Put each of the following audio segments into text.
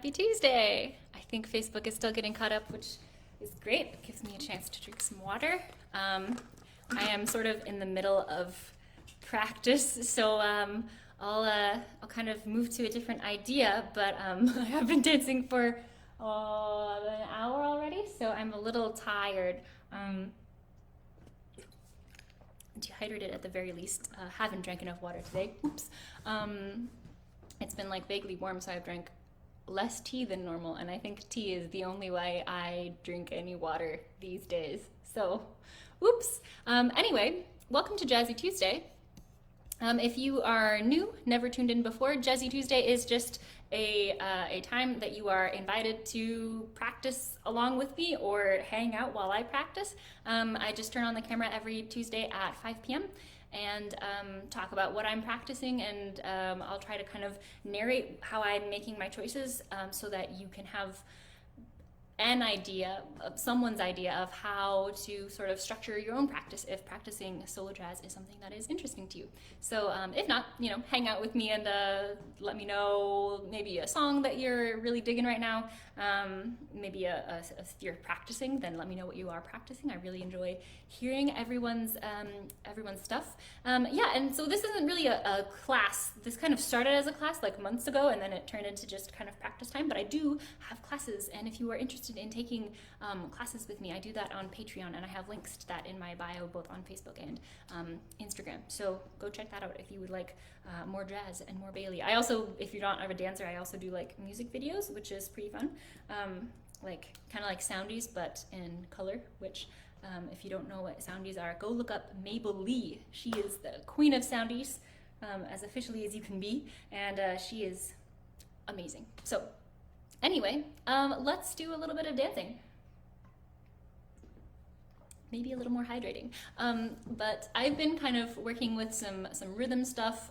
Happy Tuesday! I think Facebook is still getting caught up, which is great. It gives me a chance to drink some water. I am sort of in the middle of practice, so I'll kind of move to a different idea, but I have been dancing for an hour already, so I'm a little tired. Dehydrated at the very least. Haven't drank enough water today. Oops. It's been like vaguely warm, so I've drank less tea than normal, and I think tea is the only way I drink any water these days. So, oops. Anyway, welcome to Jazzy Tuesday. If you are new, never tuned in before, Jazzy Tuesday is just a time that you are invited to practice along with me or hang out while I practice. I just turn on the camera every Tuesday at 5 p.m. and talk about what I'm practicing, and I'll try to kind of narrate how I'm making my choices so that you can have an idea, someone's idea of how to sort of structure your own practice if practicing solo jazz is something that is interesting to you. So if not, hang out with me and let me know maybe a song that you're really digging right now. Maybe if you're practicing, then let me know what you are practicing. I really enjoy hearing everyone's stuff. Yeah, and so this isn't really a class. This kind of started as a class like months ago, and then it turned into just kind of practice time, but I do have classes, and if you are interested in taking classes with me, I do that on Patreon, and I have links to that in my bio both on Facebook and Instagram. So go check that out if you would like more jazz and more Bailey. I also, if you're not a dancer, I also do like music videos, which is pretty fun. Like kind of like soundies, but in color, which if you don't know what soundies are, go look up Mabel Lee. She is the queen of soundies, as officially as you can be, and she is amazing. So anyway, let's do a little bit of dancing. Maybe a little more hydrating. But I've been kind of working with some rhythm stuff.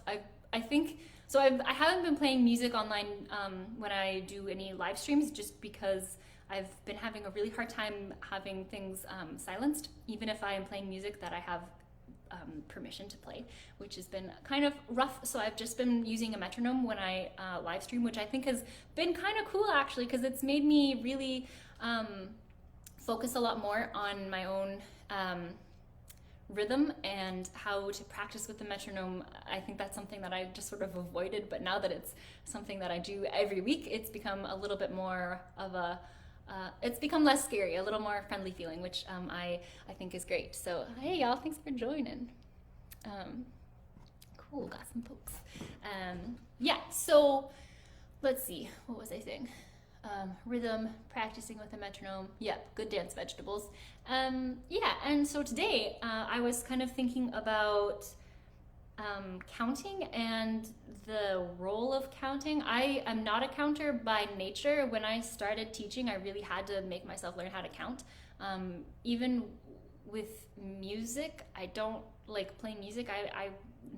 I think so. I haven't been playing music online when I do any live streams, just because I've been having a really hard time having things silenced, even if I am playing music that I have permission to play, which has been kind of rough. So I've just been using a metronome when I live stream, which I think has been kind of cool actually, because it's made me really focus a lot more on my own rhythm and how to practice with the metronome. I think that's something that I just sort of avoided, but now that it's something that I do every week, it's become a little bit more of a it's become less scary, a little more friendly feeling, which I think is great. So hey y'all, thanks for joining. Cool, got some folks. Yeah, so let's see, what was I saying? Rhythm, practicing with a metronome, yeah, good dance vegetables. Yeah, and so today I was kind of thinking about counting and the role of counting. I am not a counter by nature. When I started teaching, I really had to make myself learn how to count. Even with music, I don't like playing music.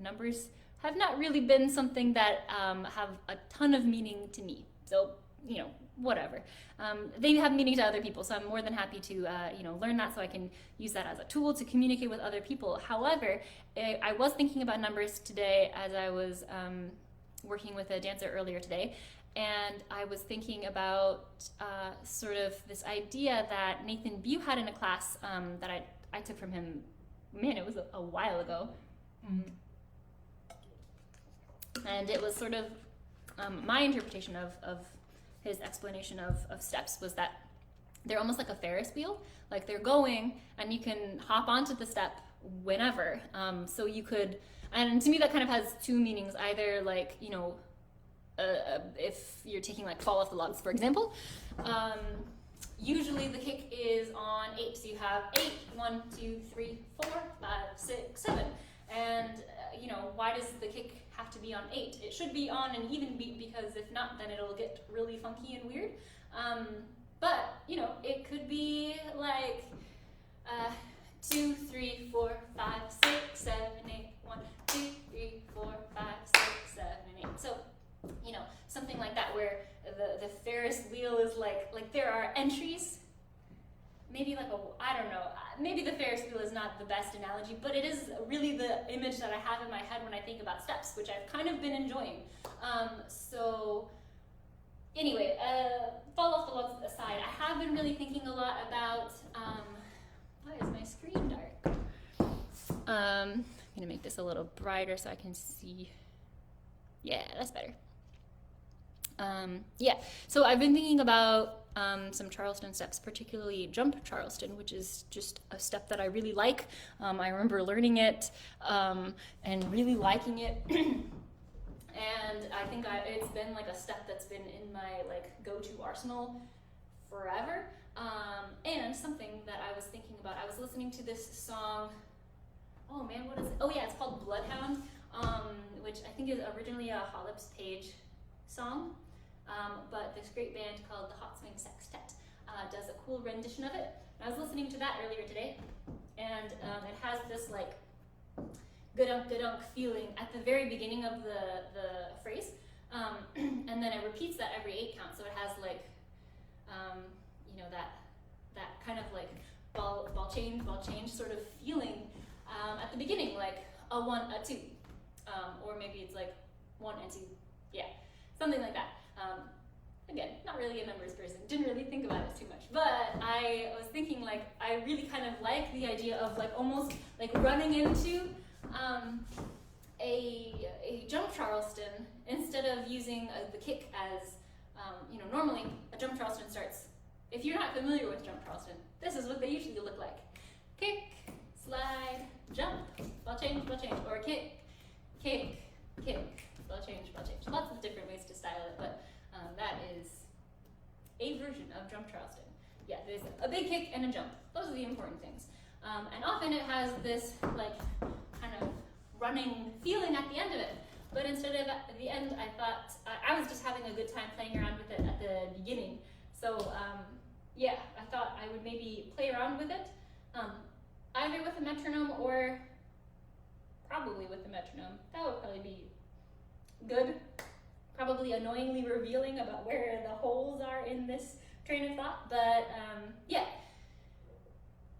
Numbers have not really been something that have a ton of meaning to me. So, whatever. They have meaning to other people, so I'm more than happy to, learn that so I can use that as a tool to communicate with other people. However, I was thinking about numbers today as I was working with a dancer earlier today, and I was thinking about sort of this idea that Nathan Bew had in a class that I took from him. Man, it was a while ago. And it was sort of my interpretation of his explanation of steps was that they're almost like a Ferris wheel. Like they're going and you can hop onto the step whenever. So you could, and to me that kind of has two meanings. Either like, if you're taking like fall off the logs, for example, usually the kick is on 8. So you have 8, 1, 2, 3, 4, 5, 6, 7. And why does the kick have to be on 8? It should be on an even beat, because if not, then it'll get really funky and weird. But it could be like 2, 3, 4, 5, 6, 7, 8. 1, 2, 3, 4, 5, 6, 7, 8. So something like that, where the Ferris wheel is like there are entries. Maybe like I don't know, maybe the Ferris wheel is not the best analogy, but it is really the image that I have in my head when I think about steps, which I've kind of been enjoying. So Anyway, fall off the logs aside, I have been really thinking a lot about, why is my screen dark? I'm gonna make this a little brighter so I can see. Yeah, that's better. Yeah, so I've been thinking about some Charleston steps, particularly jump Charleston, which is just a step that I really like. I remember learning it and really liking it. And I think it's been like a step that's been in my like go-to arsenal forever. And something that I was thinking about, I was listening to this song, oh man, what is it? Oh yeah, it's called Bloodhound, which I think is originally a Hollips Page song. But this great band called the Hot Swing Sextet does a cool rendition of it. And I was listening to that earlier today, and it has this like gadunk feeling at the very beginning of the phrase, and then it repeats that every 8 count. So it has like, you know, that kind of like ball change sort of feeling at the beginning, like a 1, a 2, or maybe it's like 1 and 2, yeah, something like that. Again, not really a numbers person, didn't really think about it too much, but I was thinking like I really kind of like the idea of like almost like running into a jump Charleston instead of using the kick as, you know, normally a jump Charleston starts, if you're not familiar with jump Charleston, this is what they usually look like. Kick, slide, jump, ball change, or kick, ball change. Lots of different ways to style it, but that is a version of jump Charleston. Yeah, there's a big kick and a jump. Those are the important things. And often it has this like kind of running feeling at the end of it. But instead of at the end, I thought, I was just having a good time playing around with it at the beginning. So yeah, I thought I would maybe play around with it, either with a metronome or probably with the metronome. That would probably be good. Probably annoyingly revealing about where the holes are in this train of thought, but yeah.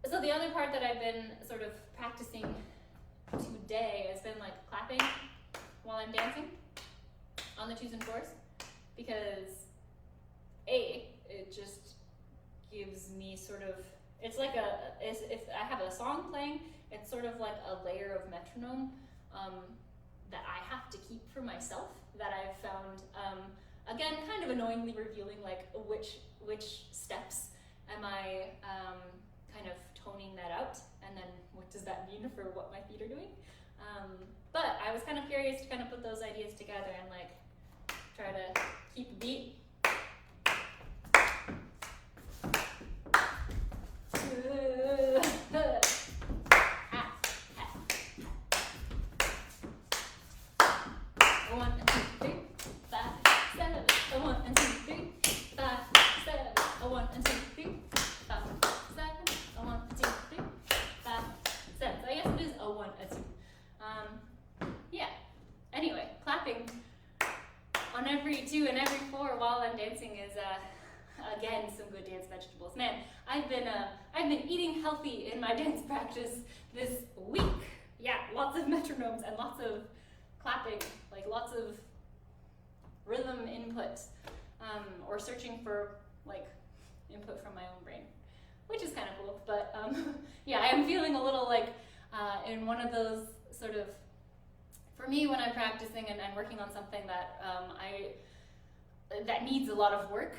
So the other part that I've been sort of practicing today has been like clapping while I'm dancing on the 2s and 4s, because it just gives me sort of, it's like if I have a song playing, it's sort of like a layer of metronome that I have to keep for myself, that I've found, again, kind of annoyingly revealing like which steps am I kind of toning that out, and then what does that mean for what my feet are doing. But I was kind of curious to kind of put those ideas together and like try to keep a beat. Yeah. Anyway, clapping on every 2 and every 4 while I'm dancing is again some good dance vegetables. Man, I've been eating healthy in my dance practice this week. Yeah, lots of metronomes and lots of clapping, like lots of rhythm input, or searching for like input from my own brain, which is kind of cool. But yeah, I am feeling a little like in one of those sort of, for me when I'm practicing and working on something that that needs a lot of work,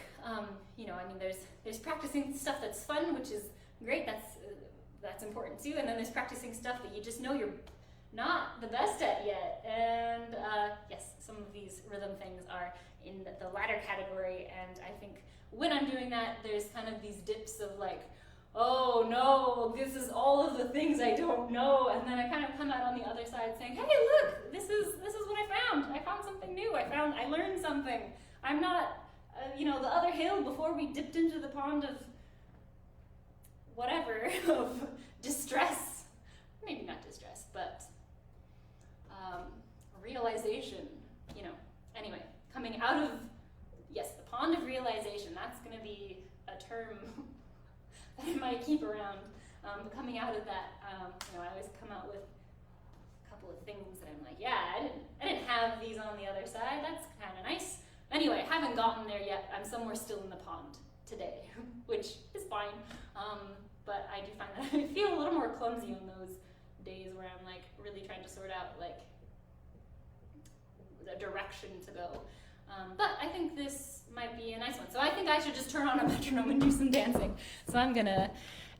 you know, I mean, there's practicing stuff that's fun, which is great, that's important too, and then there's practicing stuff that you just know you're not the best at yet, and yes, some of these rhythm things are in the latter category, and I think when I'm doing that, there's kind of these dips of like, oh no, this is all of the things I don't know, and then I kind of come out on the other side saying, hey look, this is what I found something new, I learned something. I'm not, you know, the other hill before we dipped into the pond of whatever, of distress, maybe not distress, but realization, you know, anyway, coming out of, yes, the pond of realization, that's going to be a term that I might keep around, coming out of that, you know, I always come out with a couple of things that I'm like, yeah, I didn't have these on the other side, that's kind of nice. Anyway, I haven't gotten there yet, somewhere still in the pond today, which is fine. But I do find that I feel a little more clumsy on those days where I'm like really trying to sort out like the direction to go. But I think this might be a nice one. So I think I should just turn on a metronome and do some dancing. So I'm gonna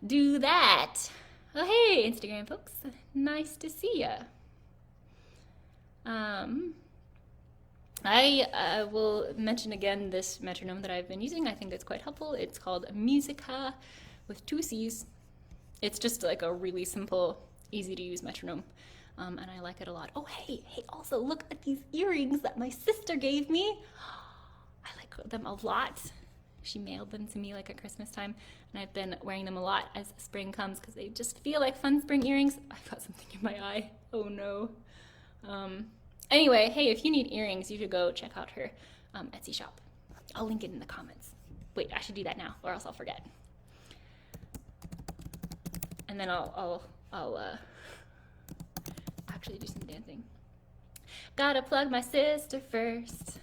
do that. Oh, hey, Instagram folks. Nice to see ya. I will mention again this metronome that I've been using. I think it's quite helpful. It's called Musica with 2 C's. It's just like a really simple, easy to use metronome. And I like it a lot. Oh, hey, also look at these earrings that my sister gave me. I like them a lot. She mailed them to me like at Christmas time, and I've been wearing them a lot as spring comes because they just feel like fun spring earrings. I got something in my eye. Oh no. Anyway, hey, if you need earrings, you should go check out her Etsy shop. I'll link it in the comments. Wait, I should do that now, or else I'll forget. And then I'll actually do some dancing. Gotta plug my sister first.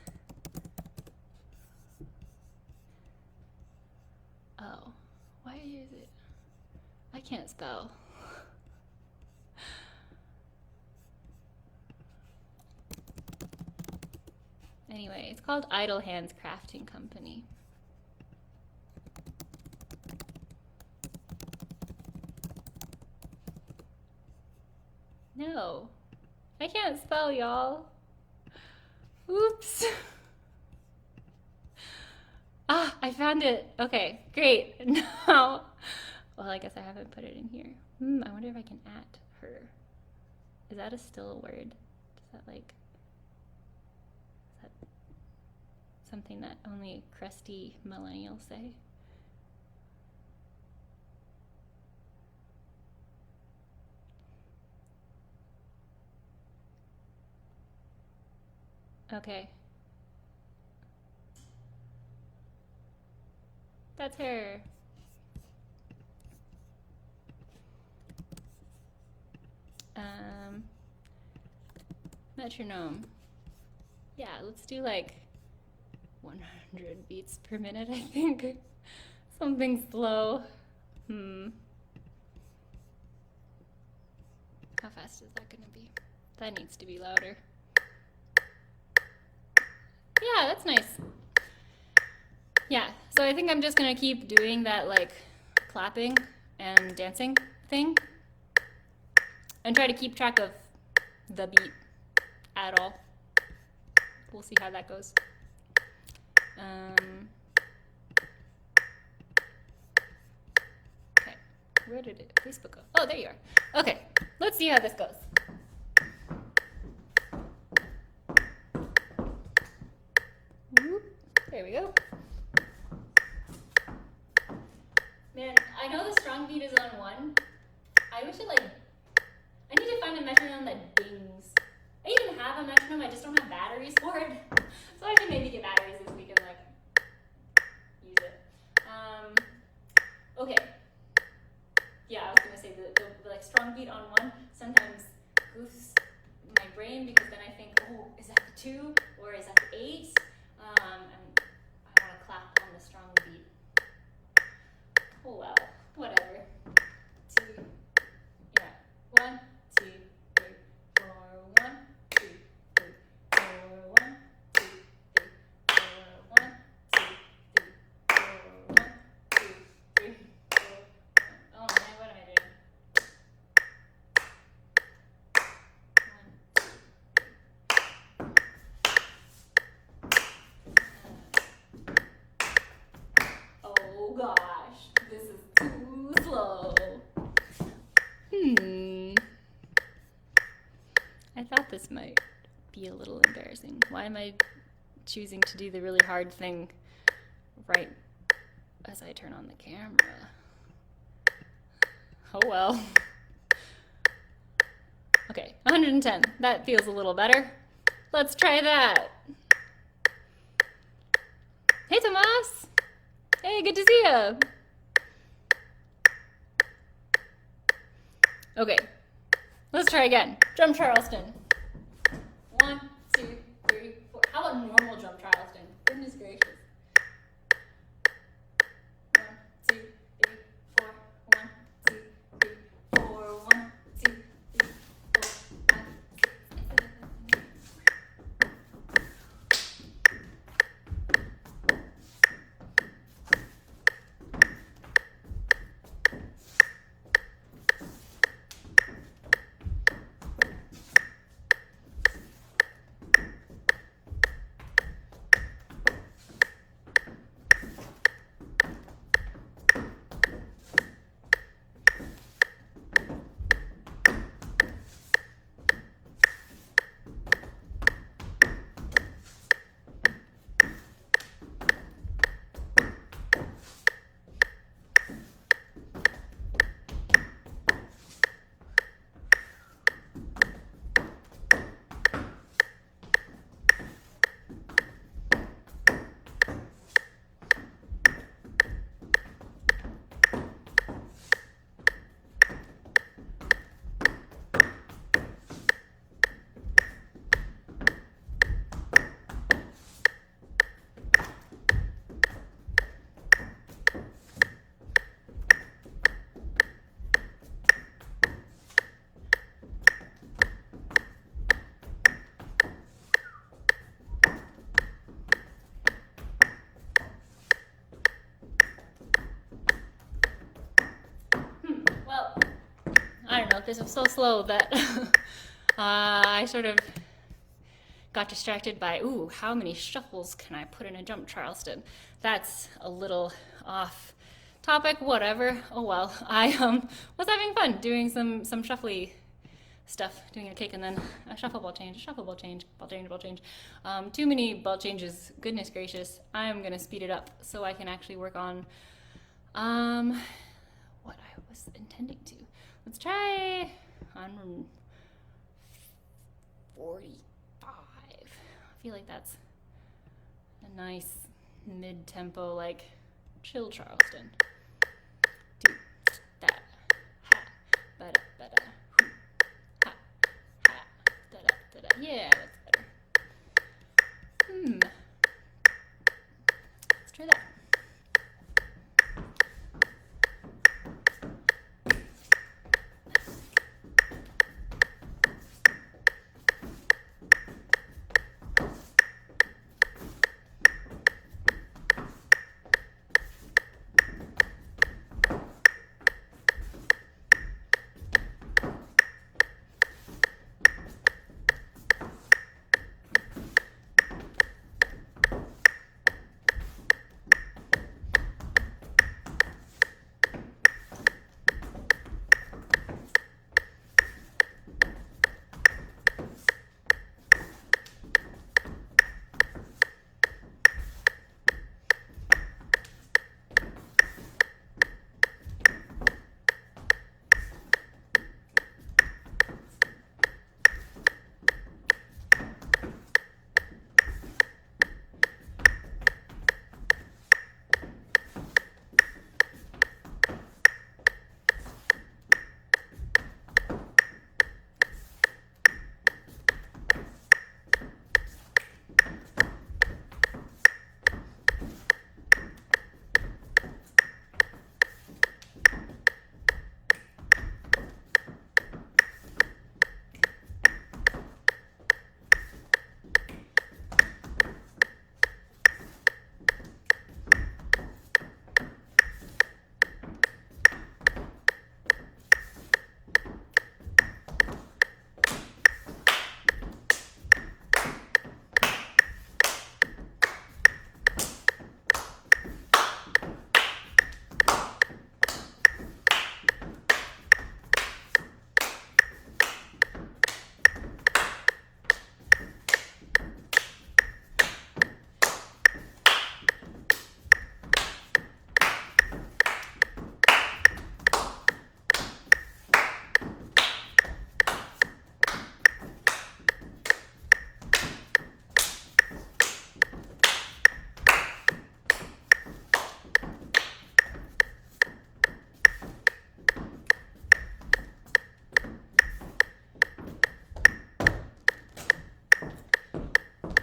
Oh, why is it? I can't spell. Anyway, it's called Idle Hands Crafting Company. No, I can't spell, y'all. Oops. Ah, I found it. Okay, great. Now, well, I guess I haven't put it in here. I wonder if I can at her. Is that still a word? Is that something that only crusty millennials say? Okay. That's her. Metronome. Yeah, let's do like 100 beats per minute, I think. Something slow. How fast is that gonna be? That needs to be louder. Yeah, that's nice. Yeah, so I think I'm just gonna keep doing that like clapping and dancing thing and try to keep track of the beat at all. We'll see how that goes. Okay, where did Facebook go? Oh, there you are. Okay, let's see how this goes. There we go. Man, I know the strong beat is on 1. I wish I need to find a metronome that dings. I even have a metronome, I just don't have batteries for it. So I should maybe get batteries this week and use it. Okay. Yeah, I was gonna say the strong beat on 1 sometimes goofs my brain because then I think, oh, is that the 2 or is that the 8? And I want to clap on the strong beat. Oh well, whatever. 2, yeah. 1, 2, 3, 4. 1, 2, 3, 4. 1, 2, 3, 4. 1, 2, 3, 4. 1, 2, 3, 4. Oh man, what am I doing? 1, 2. Oh gosh, this is too slow. I thought this might be a little embarrassing. Why am I choosing to do the really hard thing right as I turn on the camera? Oh well. Okay, 110. That feels a little better. Let's try that. Hey, Tomas. Hey, good to see you. Okay, let's try again. Drum Charleston. 1, 2, 3, 4. How about normal drum Charleston? Goodness gracious. this was so slow that I sort of got distracted by, ooh, how many shuffles can I put in a jump Charleston? That's a little off topic, whatever. Oh well. I was having fun doing some shuffly stuff, doing a cake and then a shuffle ball change, ball change. Too many ball changes, goodness gracious. I'm gonna speed it up so I can actually work on what I was intending to. Let's try 145. I feel like that's a nice mid-tempo, like chill Charleston. Do that, ha, ba-da, ba-da, hoo, ha, ha, da-da, da-da. Yeah, that's better. Let's try that.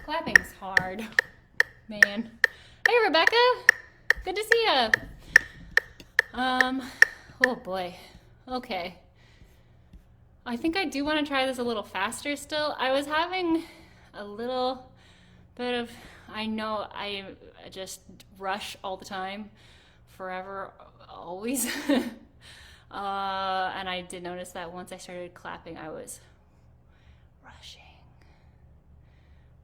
Clapping's hard, man. Hey, Rebecca. Good to see ya. Oh boy. Okay. I think I do want to try this a little faster still. I was having a little bit of, I know I just rush all the time, forever, always. And I did notice that once I started clapping, I was rushing.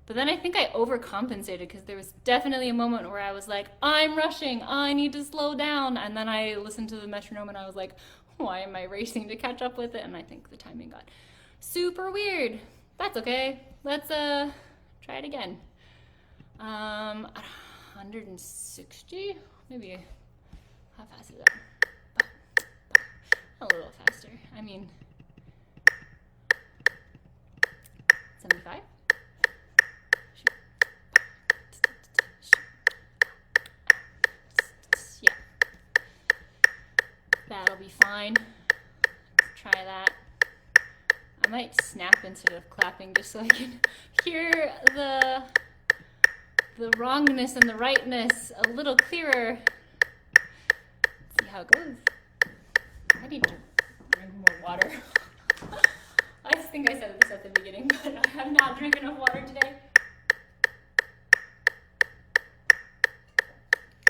But then I think I overcompensated because there was definitely a moment where I was like, I'm rushing, I need to slow down. And then I listened to the metronome and I was like, why am I racing to catch up with it? And I think the timing got super weird. That's okay. Let's try it again. 160? Maybe, how fast is that? A little faster. I mean, 75? Yeah. That'll be fine. Let's try that. I might snap instead of clapping just so I can hear the wrongness and the rightness a little clearer. Let's see how it goes. I need to drink more water. I think I said this at the beginning, but I have not drank enough water today.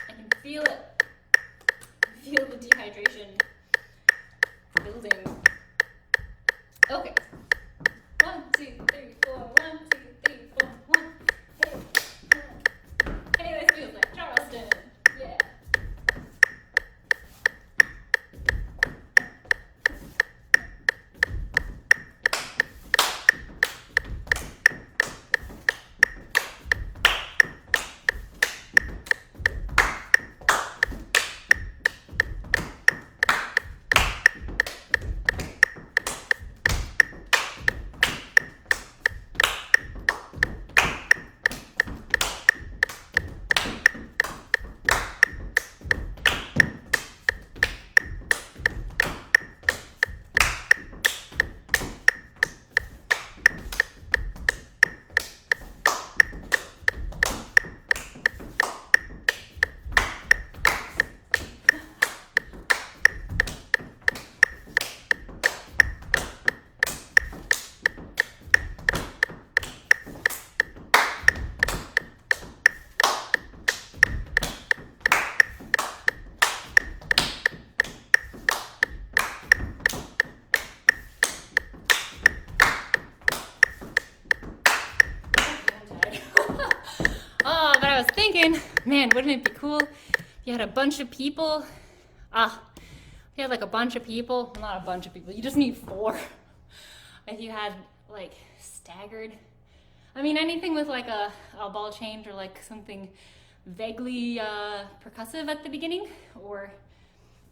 I can feel it. I feel the dehydration building. Okay. 1, 2, 3, 4. 1, 2, 3, 4. 1. Hey. Hey, this feels like Charleston. Yeah. Oh, but I was thinking, man, wouldn't it be cool if you had a bunch of people? If you had like a bunch of people, well, not a bunch of people, you just need 4. If you had like staggered, I mean, anything with like a ball change or like something vaguely percussive at the beginning or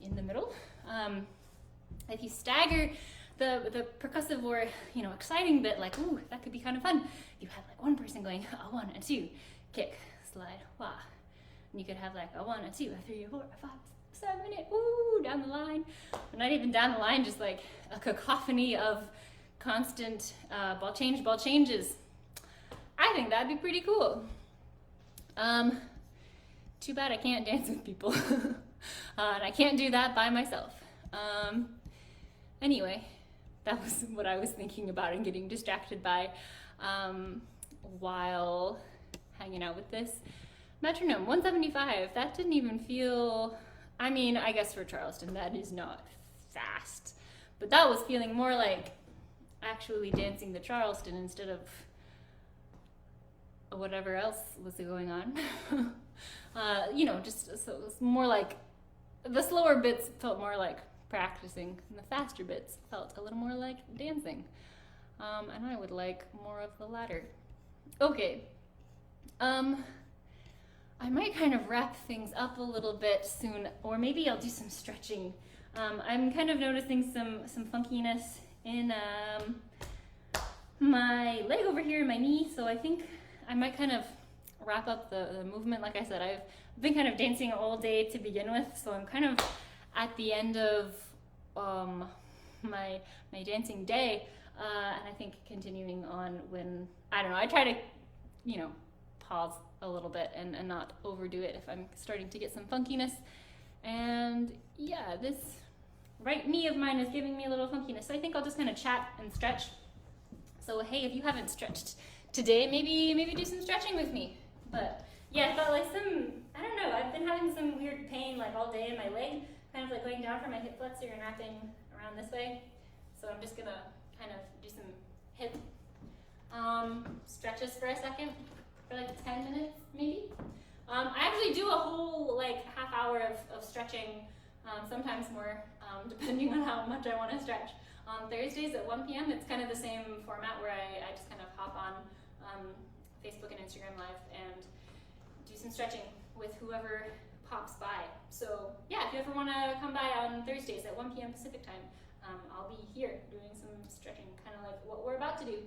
in the middle. If you stagger the percussive or, you know, exciting bit, like, ooh, that could be kind of fun. You have like one person going a 1, a 2, kick, slide, wah. And you could have like a 1, a 2, a 3, a 4, a 5, 7, 8, ooh, down the line. Or not even down the line, just like a cacophony of constant ball changes. I think that'd be pretty cool. Too bad I can't dance with people. And I can't do that by myself. Anyway, that was what I was thinking about and getting distracted by while hanging out with this metronome. 175, that didn't even feel, I mean, I guess for Charleston that is not fast, but that was feeling more like actually dancing the Charleston instead of whatever else was going on. You know, just so it was more like the slower bits felt more like practicing, and the faster bits felt a little more like dancing. And I would like more of the latter. Okay. I might kind of wrap things up a little bit soon, or maybe I'll do some stretching. I'm kind of noticing some funkiness in my leg over here and my knee, so I think I might kind of wrap up the movement. Like I said, I've been kind of dancing all day to begin with, so I'm kind of at the end of my dancing day, and I think continuing on when, I don't know, I try to, you know, pause a little bit and not overdo it if I'm starting to get some funkiness. And yeah, this right knee of mine is giving me a little funkiness, so I think I'll just kind of chat and stretch. So hey, if you haven't stretched today, maybe do some stretching with me. But yeah, I felt like I don't know, I've been having some weird pain like all day in my leg, kind of like going down from my hip flexor and wrapping around this way. So I'm just gonna kind of do some hip stretches for a second, for like 10 minutes maybe. I actually do a whole like half hour of stretching, sometimes more, depending on how much I want to stretch. On Thursdays at 1 p.m. it's kind of the same format where I just kind of hop on Facebook and Instagram Live and do some stretching with whoever pops by. So yeah, if you ever want to come by on Thursdays at 1 p.m. Pacific time, I'll be here doing some stretching, kind of like what we're about to do.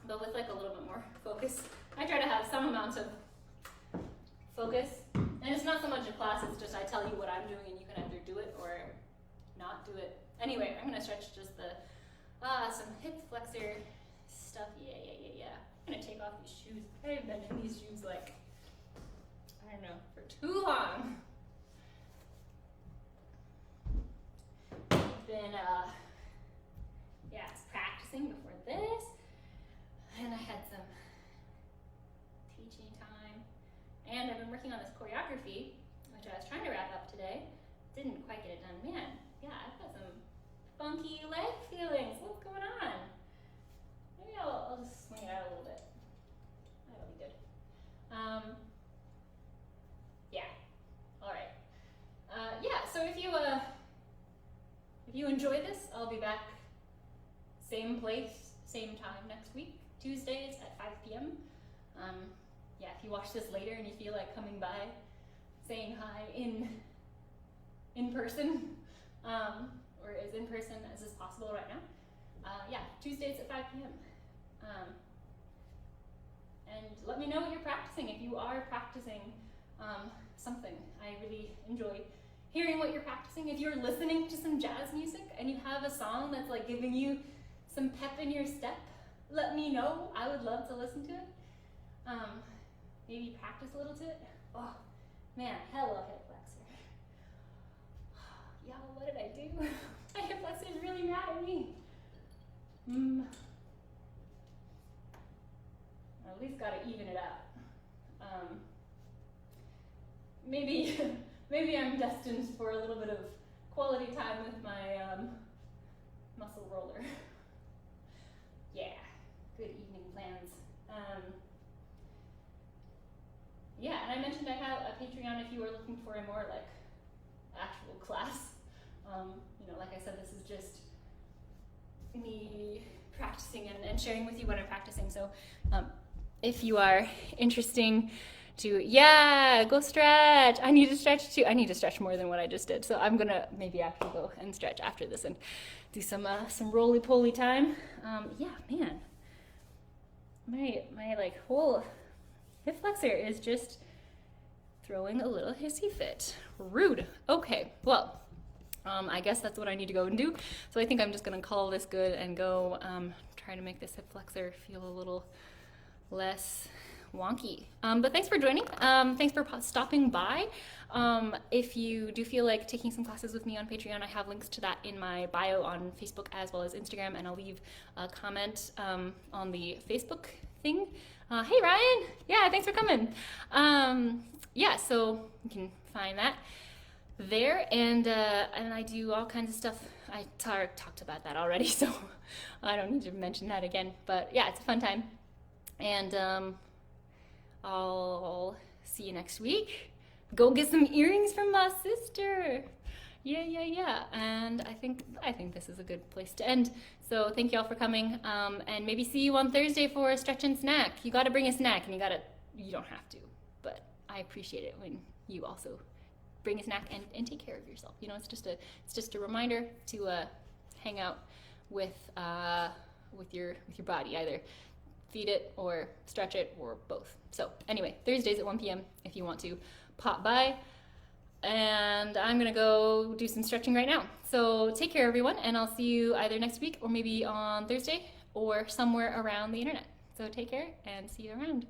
But with like a little bit more focus. I try to have some amount of focus. And it's not so much a class, it's just I tell you what I'm doing and you can either do it or not do it. Anyway, I'm gonna stretch just some hip flexor stuff. Yeah. I'm gonna take off these shoes. I've been in these shoes like, I don't know, for too long. Been practicing before this. And I had some teaching time. And I've been working on this choreography, which I was trying to wrap up today. Didn't quite get it done. Man, yeah, I've got some funky leg feelings. What's going on? Maybe I'll just swing it out a little bit. That'll be good. Yeah. All right. Yeah. So if you enjoy this, I'll be back same place, same time next week, Tuesdays at 5 p.m. Yeah. If you watch this later and you feel like coming by, saying hi in person, or as in person as is possible right now. Yeah, Tuesdays at 5 p.m. And let me know what you're practicing. If you are practicing something, I really enjoy hearing what you're practicing. If you're listening to some jazz music and you have a song that's like giving you some pep in your step, let me know. I would love to listen to it. Maybe practice a little to it. Oh man, hello hip flexor. Y'all, what did I do? My hip flexor is really mad at me. At least gotta even it out. Maybe I'm destined for a little bit of quality time with my muscle roller. Yeah, good evening plans. Yeah, and I mentioned I have a Patreon if you are looking for a more like actual class. Like I said, this is just me practicing and sharing with you what I'm practicing. So if you are interested to, go stretch. I need to stretch too. I need to stretch more than what I just did. So I'm gonna maybe actually go and stretch after this and do some roly-poly time. Yeah, man, my like whole hip flexor is just throwing a little hissy fit. Rude. Okay, well, I guess that's what I need to go and do. So I think I'm just gonna call this good and go try to make this hip flexor feel a little less wonky. But thanks for joining. Thanks for stopping by. If you do feel like taking some classes with me on Patreon, I have links to that in my bio on Facebook as well as Instagram, and I'll leave a comment on the Facebook thing. Hey Ryan, yeah, thanks for coming. Yeah, so you can find that there, and I do all kinds of stuff. I talked about that already, so I don't need to mention that again. But yeah, it's a fun time, and I'll see you next week. Go get some earrings from my sister. Yeah. And I think this is a good place to end. So thank you all for coming, and maybe see you on Thursday for a stretch and snack. You got to bring a snack, and you don't have to, but I appreciate it when you also bring a snack and take care of yourself. It's just a reminder to hang out with your body, either feed it or stretch it or both. So anyway, Thursdays at 1 p.m. if you want to pop by. And I'm gonna go do some stretching right now. So take care, everyone, and I'll see you either next week or maybe on Thursday or somewhere around the internet. So take care and see you around.